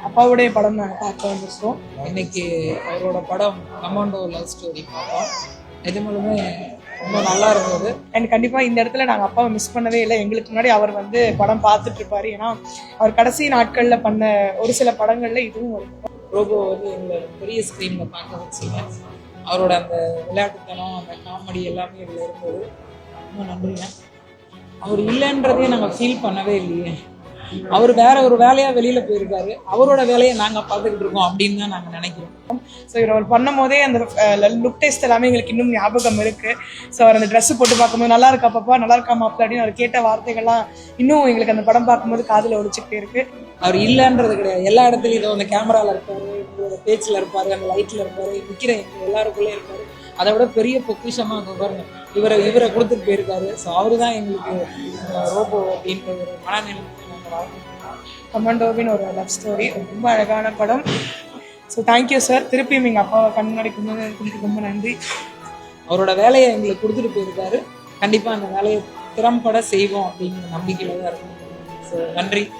அப்பாவுடைய படம் நாங்கள் பார்க்க வந்திருக்கோம். இன்னைக்கு அவரோட படம் கமாண்டோ லவ் ஸ்டோரி பார்த்தோம். நிஜமாலுமே ரொம்ப நல்லா இருந்தது. அண்ட் கண்டிப்பாக இந்த இடத்துல நாங்கள் அப்பாவை மிஸ் பண்ணவே இல்லை. எங்களுக்கு முன்னாடி அவர் வந்து படம் பார்த்துட்டு இருப்பாரு. ஏன்னா அவர் கடைசி நாட்களில் பண்ண ஒரு சில படங்களில் இதுவும் ஒரு ரோபோ வந்து எங்களை பெரிய ஸ்க்ரீனில் பார்க்க வச்சுங்க. அவரோட அந்த விளையாட்டுத்தனம், அந்த காமெடி எல்லாமே இதில் இருந்தது. ரொம்ப நன்றிங்க. அவர் இல்லைன்றதே நாங்கள் ஃபீல் பண்ணவே இல்லையே. அவர் வேற ஒரு வேலையா வெளியில போயிருக்காரு, அவரோட வேலையை நாங்க பார்த்துக்கிட்டு இருக்கோம் அப்படின்னு தான் நாங்க நினைக்கிறோம். ஸோ இவர் பண்ணும் போதே அந்த லுக் டெஸ்ட் எல்லாமே எங்களுக்கு இன்னும் ஞாபகம் இருக்கு. ஸோ அவர் அந்த ட்ரெஸ் போட்டு பார்க்கும்போது நல்லா இருக்கா பாப்பா, நல்லா இருக்கா மாப்பிள்ள அப்படின்னு அவர் கேட்ட வார்த்தைகள்லாம் இன்னும் எங்களுக்கு அந்த படம் பார்க்கும்போது காதில் ஒழிச்சுக்கிட்டே இருக்கு. அவர் இல்லைன்றது கிடையாது, எல்லா இடத்துலையும் இதோ அந்த கேமரால இருப்பாரு, பேச்சில் இருப்பாரு, அந்த லைட்ல இருப்பாரு, நிற்கிற எல்லாருக்குள்ளே இருப்பாரு. அதை விட பெரிய பொக்கிஷமா அங்கே பாருங்க, இவரை கொடுத்துட்டு போயிருக்காரு. ஸோ அவரு தான் எங்களுக்கு ரோபோ அப்படின்ற ஒரு மனநிலை. கமாண்டோவின் ஒரு லவ் ஸ்டோரி ரொம்ப அழகான படம். So thank you sir. திருப்பியும் எங்கள் அப்பாவை கண் முன்னாடி கொண்டு ரொம்ப நன்றி. அவரோட வேலையை எங்களுக்கு கொடுத்துட்டு போயிருக்காரு. கண்டிப்பாக அந்த வேலையை திறம்பட செய்வோம் அப்படிங்கிற நம்பிக்கையில தான் இருக்கும். ஸோ நன்றி.